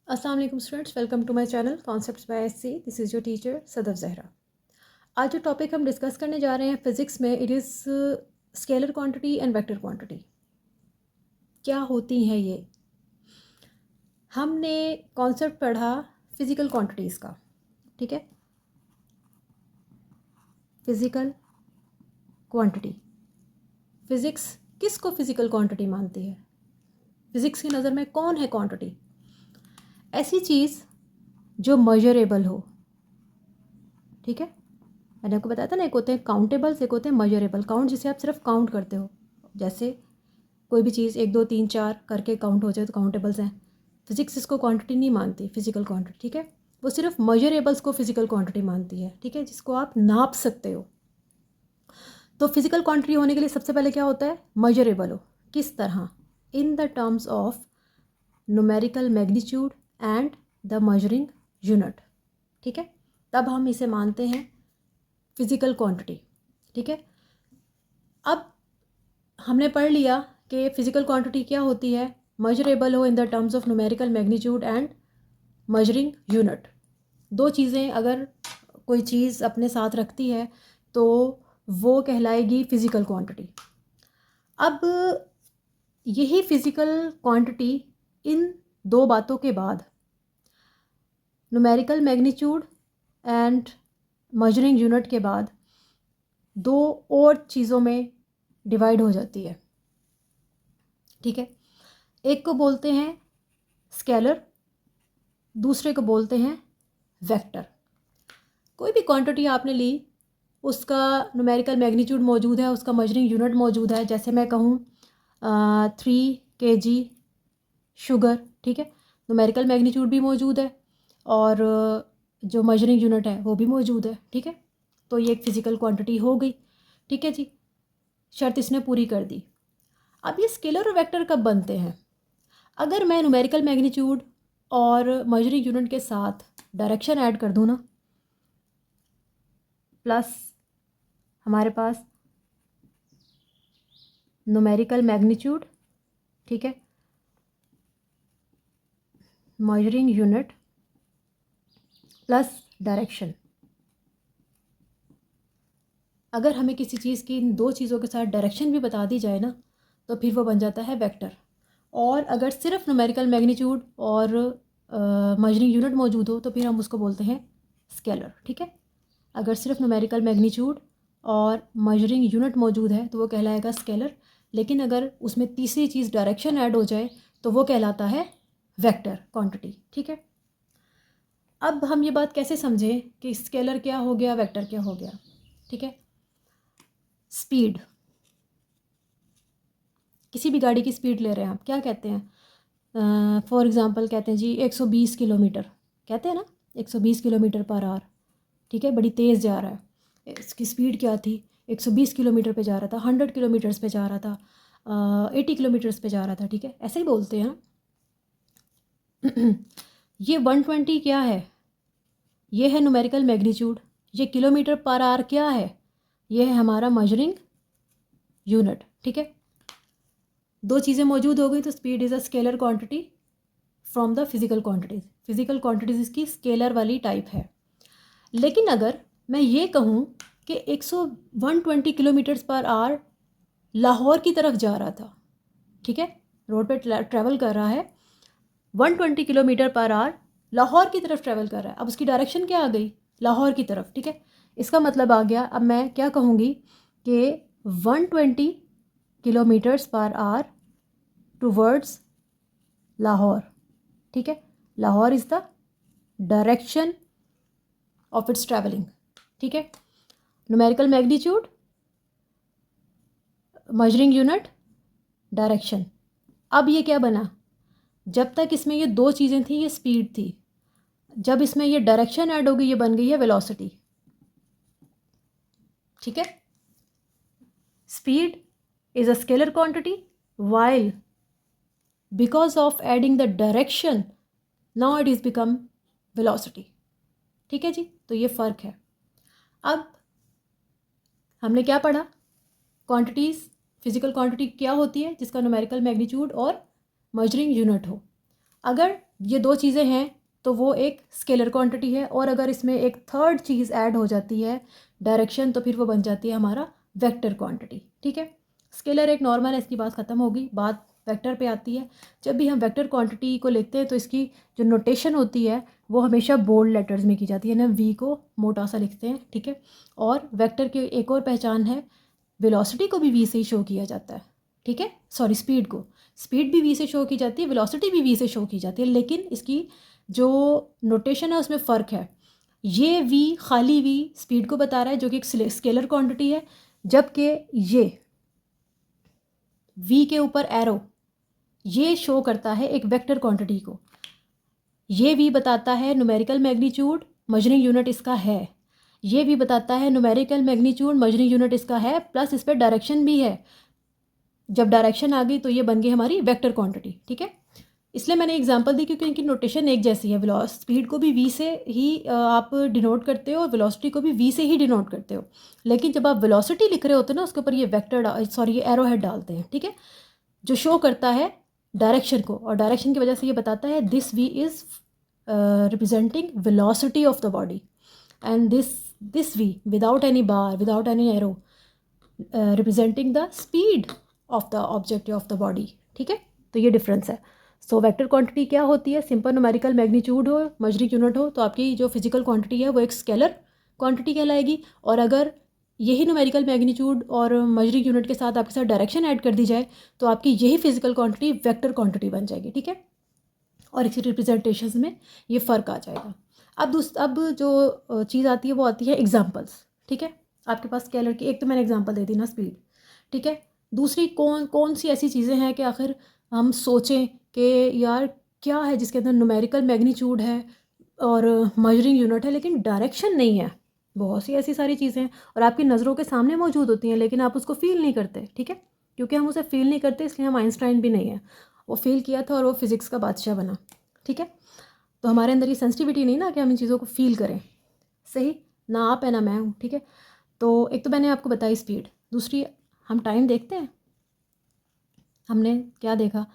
अस्सलाम वालेकुम students, welcome to my channel concepts by SC. This is your teacher Sadaf Zahra. आज जो टॉपिक हम डिस्कस करने जा रहे हैं फिज़िक्स में, it is scalar quantity and vector quantity. क्या होती हैं ये? हमने कॉन्सेप्ट पढ़ा फिज़िकल क्वांटिटीज़ का, ठीक है। फिज़िकल क्वांटिटी, फ़िज़िक्स किसको फ़िज़िकल क्वांटिटी मानती है? फ़िज़िक्स की नज़र में कौन है क्वांटिटी? ऐसी चीज़ जो मेजरेबल हो, ठीक है। मैंने आपको बताया था ना, एक होते हैं काउंटेबल्स, एक होते हैं मेजरेबल। काउंट जिसे आप सिर्फ काउंट करते हो, जैसे कोई भी चीज़ 1 2 3 4 करके काउंट हो जाए तो काउंटेबल्स हैं। फिजिक्स इसको क्वांटिटी नहीं मानती, फिजिकल क्वांटिटी, ठीक है। वो सिर्फ मेजरेबल्स को फिजिकल क्वांटिटी मानती है, ठीक है, जिसको आप नाप सकते हो। तो फिजिकल क्वांटिटी होने के लिए सबसे पहले क्या होता है? मेजरेबल हो। किस तरह? In the terms of numerical magnitude and the measuring unit, ठीक है। तब हम इसे मानते हैं फिजिकल क्वांटिटी, ठीक है। अब हमने पढ़ लिया कि फिजिकल क्वांटिटी क्या होती है। मेजरेबल हो in the terms of numerical magnitude and measuring unit. दो चीज़ें अगर कोई चीज़ अपने साथ रखती है तो वो कहलाएगी फिजिकल क्वांटिटी। अब यही फिजिकल क्वांटिटी, इन दो बातों के बाद numerical magnitude and measuring unit के बाद दो और चीज़ों में डिवाइड हो जाती है, ठीक है। एक को बोलते हैं स्केलर, दूसरे को बोलते हैं वेक्टर। कोई भी क्वांटिटी आपने ली, उसका न्यूमेरिकल मैग्नीट्यूड मौजूद है, उसका मेजरिंग यूनिट मौजूद है। जैसे मैं कहूँ 3 kg शुगर, ठीक है, न्यूमेरिकल मैग्नीट्यूड भी मौजूद है और जो मेजरिंग यूनिट है वो भी मौजूद है, ठीक है। तो ये एक फ़िज़िकल क्वांटिटी हो गई, ठीक है जी। शर्त इसने पूरी कर दी। अब ये स्केलर और वेक्टर कब बनते हैं? अगर मैं न्यूमेरिकल मैग्नीट्यूड और मेजरिंग यूनिट के साथ डायरेक्शन ऐड कर दूँ ना, प्लस हमारे पास न्यूमेरिकल मैग्नीट्यूड, ठीक है, मेजरिंग यूनिट प्लस डायरेक्शन। अगर हमें किसी चीज़ की इन दो चीज़ों के साथ डायरेक्शन भी बता दी जाए ना, तो फिर वो बन जाता है वेक्टर। और अगर सिर्फ न्यूमेरिकल मैग्नीट्यूड और मेजरिंग यूनिट मौजूद हो तो फिर हम उसको बोलते हैं स्केलर, ठीक है। अगर सिर्फ न्यूमेरिकल मैग्नीट्यूड और मेजरिंग यूनिट मौजूद है तो वो कहलाएगा स्केलर। लेकिन अगर उसमें तीसरी चीज़ डायरेक्शन ऐड हो जाए तो वो कहलाता है वेक्टर क्वांटिटी, ठीक है। अब हम ये बात कैसे समझें कि स्केलर क्या हो गया, वेक्टर क्या हो गया, ठीक है। स्पीड, किसी भी गाड़ी की स्पीड ले रहे हैं आप, क्या कहते हैं? फॉर एग्ज़ाम्पल कहते हैं जी 120 किलोमीटर, कहते हैं ना, 120 किलोमीटर पर आवर, ठीक है, बड़ी तेज़ जा रहा है। इसकी स्पीड क्या थी? 120 किलोमीटर पे जा रहा था, 100 किलोमीटर्स पे जा रहा था, 80 किलोमीटर्स पे जा रहा था, ठीक है, ऐसे ही बोलते हैं। ये 120 क्या है? ये है न्यूमेरिकल मैग्नीट्यूड। ये किलोमीटर पर आवर क्या है? ये है हमारा मेजरिंग यूनिट, ठीक है। दो चीज़ें मौजूद हो गई तो speed is a scalar quantity from the physical quantities. Physical quantities इसकी स्केलर वाली टाइप है। लेकिन अगर मैं ये कहूँ कि 120 किलोमीटर्स पर आवर लाहौर की तरफ जा रहा था, ठीक है, रोड पे ट्रैवल कर रहा है, 120 किलोमीटर पर आवर लाहौर की तरफ ट्रैवल कर रहा है। अब उसकी डायरेक्शन क्या आ गई? लाहौर की तरफ, ठीक है। इसका मतलब आ गया, अब मैं क्या कहूँगी कि 120 kilometres per hour towards Lahore, ठीक है। Lahore is the direction of its travelling, ठीक है। Numerical magnitude, measuring unit, direction. अब ये क्या बना? जब तक इसमें ये दो चीज़ें थी, ये स्पीड थी। जब इसमें ये डायरेक्शन ऐड हो गई, ये बन गई है वेलोसिटी, ठीक है। Speed is a scalar quantity while because of adding the direction now it is become velocity, ठीक है जी। तो ये फ़र्क है। अब हमने क्या पढ़ा? क्वांटिटीज़, फिजिकल क्वांटिटी क्या होती है? जिसका न्यूमेरिकल मैग्नीट्यूड और मेजरिंग यूनिट हो। अगर ये दो चीज़ें हैं तो वो एक स्केलर क्वांटिटी है, और अगर इसमें एक थर्ड चीज़ ऐड हो जाती है डायरेक्शन, तो फिर वो बन जाती है हमारा वेक्टर क्वांटिटी। ठीक है, स्केलर एक नॉर्मल है, इसकी बात ख़त्म होगी, बात वेक्टर पे आती है। जब भी हम वेक्टर क्वांटिटी को लिखते हैं तो इसकी जो नोटेशन होती है वो हमेशा बोल्ड लेटर्स में की जाती है ना, वी को मोटा सा लिखते हैं। ठीक है, और वेक्टर की एक और पहचान है, वेलोसिटी को भी वी से ही शो किया जाता है। ठीक है, सॉरी, स्पीड भी वी से शो की जाती है, वेलोसिटी भी वी से शो की जाती है, लेकिन इसकी जो नोटेशन है उसमें फ़र्क है। ये वी, खाली वी स्पीड को बता रहा है जो कि एक स्केलर क्वांटिटी है, जबकि ये वी के ऊपर एरो ये शो करता है एक वेक्टर क्वांटिटी को। ये वी बताता है न्यूमेरिकल मैग्नीट्यूड, मेजरिंग यूनिट इसका है। ये भी बताता है न्यूमेरिकल मैग्नीट्यूड, मेजरिंग यूनिट इसका है, प्लस इस पर डायरेक्शन भी है। जब डायरेक्शन आ गई तो ये बन गई हमारी वेक्टर क्वांटिटी। ठीक है, इसलिए मैंने एग्जांपल दी क्योंकि इनकी नोटेशन एक जैसी है। स्पीड को भी वी से ही आप डिनोट करते हो और वेलोसिटी को भी वी से ही डिनोट करते हो, लेकिन जब आप वेलोसिटी लिख रहे होते हो ना उसके ऊपर ये ये एरो हेड डालते हैं। ठीक है, जो शो करता है डायरेक्शन को, और डायरेक्शन की वजह से ये बताता है this v is representing velocity of the body, and this v without any bar, without any arrow, representing the speed of the object of the body. ठीक है, तो ये डिफरेंस है। सो वेक्टर क्वांटिटी क्या होती है, सिंपल न्यूमेरिकल मैग्नीट्यूड हो, measuring unit हो, तो आपकी जो फिजिकल क्वांटिटी है वो एक स्केलर क्वांटिटी कहलाएगी, और अगर यही न्यूमेरिकल मैग्नीट्यूड और मेजरिंग यूनिट के साथ आपके साथ डायरेक्शन ऐड कर दी जाए तो आपकी यही फिजिकल क्वांटिटी वेक्टर क्वांटिटी बन जाएगी। ठीक है, और इसी रिप्रेजेंटेशंस में ये फ़र्क आ जाएगा। अब जो चीज़ आती है वो आती है एग्जांपल्स। ठीक है, आपके पास स्केलर की एक तो मैंने एग्जांपल दे दी ना, स्पीड। ठीक है, दूसरी कौन कौन सी ऐसी चीज़ें हैं कि आखिर हम सोचें कि यार क्या है जिसके अंदर न्यूमेरिकल मैग्नीट्यूड है और मेजरिंग यूनिट है लेकिन डायरेक्शन नहीं है। बहुत सी ऐसी सारी चीज़ें हैं और आपकी नज़रों के सामने मौजूद होती हैं लेकिन आप उसको फील नहीं करते। ठीक है, क्योंकि हम उसे फील नहीं करते इसलिए हम आइंस्टाइन भी नहीं है। वो फील किया था और वो फिज़िक्स का बादशाह बना। ठीक है, तो हमारे अंदर ये सेंसिटिविटी नहीं ना कि हम इन चीज़ों को फील करें। सही ना आप है ना मैं हूँ। ठीक है, तो एक तो मैंने आपको बताई स्पीड, दूसरी हम टाइम देखते हैं। हमने क्या देखा,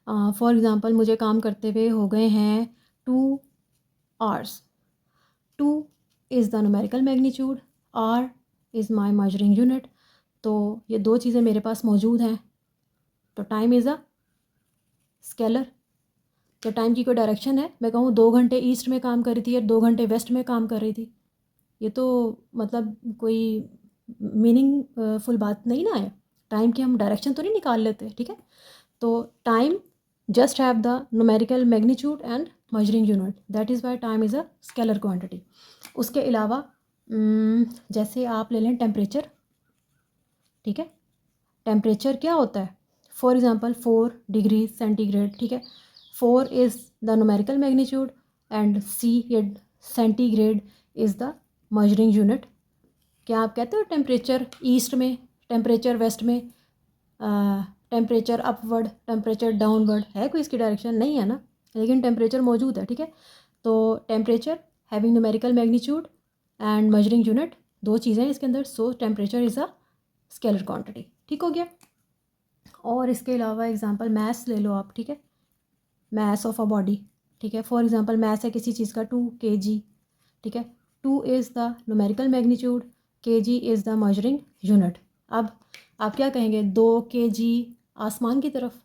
फॉर एग्ज़ाम्पल मुझे काम करते हुए हो गए हैं 2 hours। 2 is the numerical magnitude, R is my measuring unit. तो ये दो चीज़ें मेरे पास मौजूद हैं, तो टाइम इज़ अ स्केलर। तो टाइम की कोई डायरेक्शन है, मैं कहूँ 2 घंटे ईस्ट में काम कर रही थी या 2 घंटे वेस्ट में काम कर रही थी, ये तो मतलब कोई मीनिंगफुल बात नहीं ना है। टाइम की हम डायरेक्शन तो नहीं निकाल लेते। ठीक है, तो time just have the numerical magnitude and measuring unit, that is Y time is a scalar quantity. उसके अलावा जैसे आप ले लें टेम्परेचर। ठीक है, टेम्परेचर क्या होता है, फॉर एग्ज़ाम्पल 4 डिग्री सेंटीग्रेड। ठीक है, 4 is the numerical magnitude and C या centigrade is the measuring unit. क्या आप कहते हो टेम्परेचर ईस्ट में, टेम्परेचर वेस्ट में, टेम्परेचर अपवर्ड, टेम्परेचर डाउनवर्ड, है कोई इसकी डायरेक्शन? नहीं है ना, लेकिन टेम्परेचर मौजूद है। ठीक है, तो temperature having numerical magnitude and measuring unit, दो चीज़ें हैं इसके अंदर, सो temperature is a scalar quantity. ठीक हो गया, और इसके अलावा एग्जांपल मैथ्स ले लो आप। ठीक है, मैथ्स ऑफ अ बॉडी। ठीक है, फॉर एग्जांपल मैथ्स है किसी चीज़ का 2 kg। ठीक है, 2 is the numerical magnitude, kg is the measuring unit. अब आप क्या कहेंगे, 2 kg आसमान की तरफ,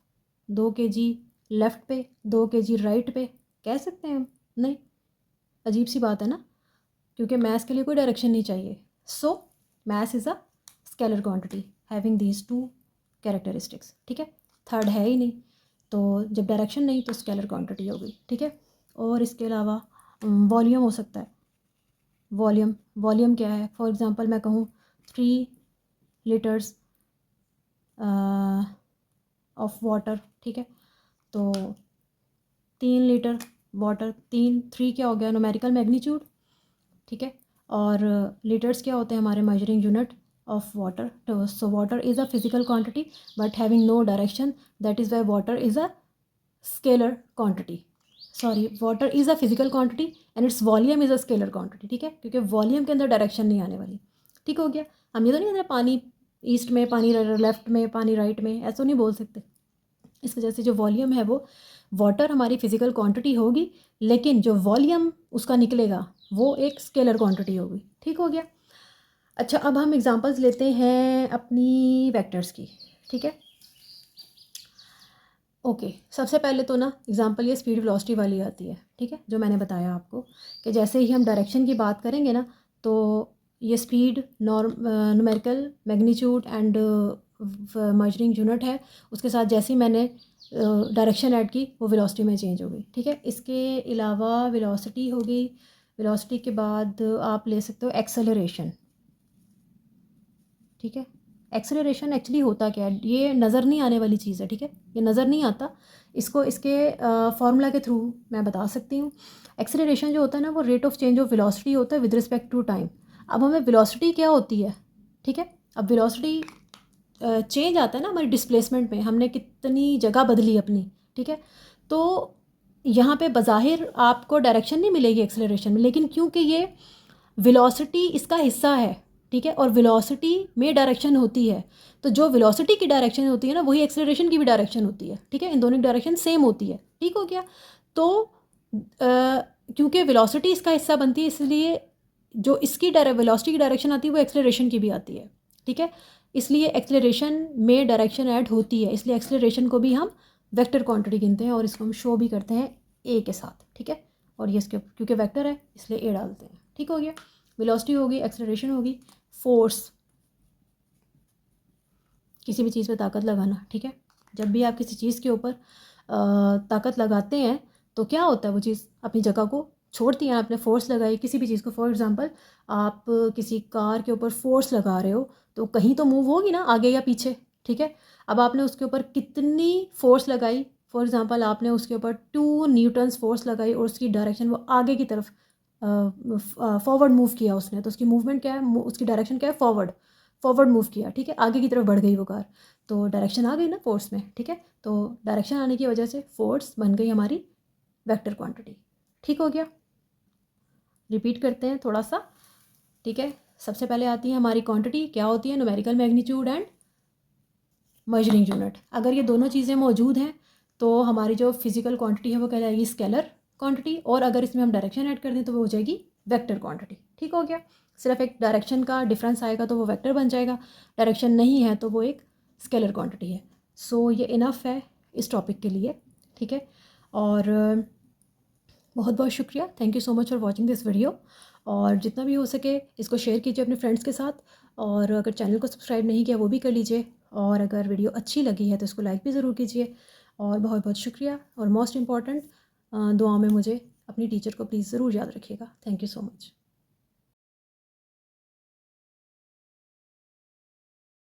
2 kg लेफ़्ट पे, 2 kg राइट पे, कह सकते हैं हम? नहीं, अजीब सी बात है ना, क्योंकि मैथ्स के लिए कोई डायरेक्शन नहीं चाहिए। सो maths is a scalar quantity having these 2 characteristics. ठीक है, थर्ड है ही नहीं, तो जब डायरेक्शन नहीं तो स्केलर क्वांटिटी हो गई। ठीक है, और इसके अलावा वॉल्यूम हो सकता है। वॉल्यूम क्या है, फॉर एग्ज़ाम्पल मैं कहूँ 3 लीटर्स ऑफ वाटर। ठीक है, तो 3 लीटर वाटर, 3 क्या हो गया, न्यूमेरिकल मैग्नीट्यूड। ठीक है, और लीटर्स क्या होते हैं हमारे मेजरिंग यूनिट ऑफ वाटर। तो so water is a physical quantity but having no direction, that is why water is a scalar quantity. Sorry, water is a physical quantity and its volume is a scalar quantity. ठीक है, क्योंकि volume के अंदर direction नहीं आने वाली। ठीक हो गया, हम ये तो नहीं कहते पानी ईस्ट में, पानी लेफ्ट में, पानी राइट में, ऐसा नहीं बोल सकते। इस वजह से जो वॉल्यूम है वो वाटर हमारी फिज़िकल क्वांटिटी होगी, लेकिन जो वॉल्यूम उसका निकलेगा वो एक स्केलर क्वांटिटी होगी। ठीक हो गया। अच्छा, अब हम एग्जांपल्स लेते हैं अपनी वेक्टर्स की। ठीक है, ओके। सबसे पहले तो ना एग्जांपल ये स्पीड वेलोसिटी वाली आती है। ठीक है, जो मैंने बताया आपको कि जैसे ही हम डायरेक्शन की बात करेंगे ना, तो ये speed numerical magnitude and measuring unit है, उसके साथ जैसे ही मैंने डायरेक्शन ऐड की वो वेलोसिटी में चेंज हो गई। ठीक है, इसके अलावा वेलोसिटी हो गई, वेलोसिटी के बाद आप ले सकते हो एक्सेलरेशन। ठीक है, एक्सेलरेशन एक्चुअली होता क्या है, ये नज़र नहीं आने वाली चीज़ है। ठीक है, ये नज़र नहीं आता, इसको इसके फार्मूला के थ्रू मैं बता सकती हूँ। एक्सेलरेशन जो होता है ना, वो rate of change of velocity होता है विद रिस्पेक्ट टू टाइम। अब हमें वेलोसिटी क्या होती है, ठीक है, अब वेलोसिटी चेंज आता है ना हमारी डिस्प्लेसमेंट में, हमने कितनी जगह बदली अपनी। ठीक है, तो यहाँ पे बज़ाहिर आपको डायरेक्शन नहीं मिलेगी एक्सेलरेशन में, लेकिन क्योंकि ये वेलोसिटी इसका हिस्सा है, ठीक है, और वेलोसिटी में डायरेक्शन होती है, तो जो वेलोसिटी की डायरेक्शन होती है ना, वही एक्सेलरेशन की भी डायरेक्शन होती है। ठीक है, इन दोनों की डायरेक्शन सेम होती है। ठीक हो गया। तो क्योंकि वेलोसिटी इसका हिस्सा बनती है, इसलिए जो इसकी वेलोसिटी की डायरेक्शन आती है वो एक्सेलरेशन की भी आती है। ठीक है, इसलिए एक्सेलरेशन में डायरेक्शन ऐड होती है, इसलिए एक्सेलरेशन को भी हम वेक्टर क्वांटिटी गिनते हैं और इसको हम शो भी करते हैं ए के साथ। ठीक है, और ये इसके क्योंकि वेक्टर है इसलिए ए डालते हैं। ठीक हो गया। वेलोसिटी होगी, एक्सेलरेशन होगी, फोर्स, किसी भी चीज़ पे ताकत लगाना। ठीक है, जब भी आप किसी चीज़ के ऊपर ताकत लगाते हैं तो क्या होता है, वो चीज़ अपनी जगह को छोड़ती है। आपने फोर्स लगाई किसी भी चीज़ को, फॉर एग्जांपल आप किसी कार के ऊपर फोर्स लगा रहे हो तो कहीं तो मूव होगी ना, आगे या पीछे। ठीक है, अब आपने उसके ऊपर कितनी फोर्स लगाई, फॉर एग्जांपल आपने उसके ऊपर 2 न्यूटन्स फोर्स लगाई और उसकी डायरेक्शन वो आगे की तरफ फॉरवर्ड मूव किया उसने, तो उसकी मूवमेंट क्या है, उसकी डायरेक्शन क्या है, फॉरवर्ड, फॉरवर्ड मूव किया। ठीक है, आगे की तरफ बढ़ गई वो कार, तो डायरेक्शन आ गई ना फोर्स में। ठीक है, तो डायरेक्शन आने की वजह से फोर्स बन गई हमारी वेक्टर क्वांटिटी। ठीक हो गया। रिपीट करते हैं थोड़ा सा। ठीक है, सबसे पहले आती है हमारी क्वांटिटी, क्या होती है, numerical magnitude and measuring unit. अगर ये दोनों चीज़ें मौजूद हैं तो हमारी जो फिजिकल क्वांटिटी है वो कहलाएगी स्केलर क्वांटिटी, और अगर इसमें हम डायरेक्शन ऐड कर दें तो वो हो जाएगी वेक्टर क्वांटिटी। ठीक हो गया। सिर्फ एक डायरेक्शन का डिफरेंस आएगा तो वो वेक्टर बन जाएगा, डायरेक्शन नहीं है तो वो एक स्केलर क्वांटिटी है। सो ये इनफ है इस टॉपिक के लिए। ठीक है, और बहुत बहुत शुक्रिया, thank you so much for watching this video. और जितना भी हो सके इसको शेयर कीजिए अपने फ्रेंड्स के साथ, और अगर चैनल को सब्सक्राइब नहीं किया वो भी कर लीजिए, और अगर वीडियो अच्छी लगी है तो इसको लाइक भी ज़रूर कीजिए। और बहुत बहुत शुक्रिया, और मोस्ट इम्पॉर्टेंट दुआ में मुझे अपनी टीचर को प्लीज़ ज़रूर याद रखिएगा। Thank you so much.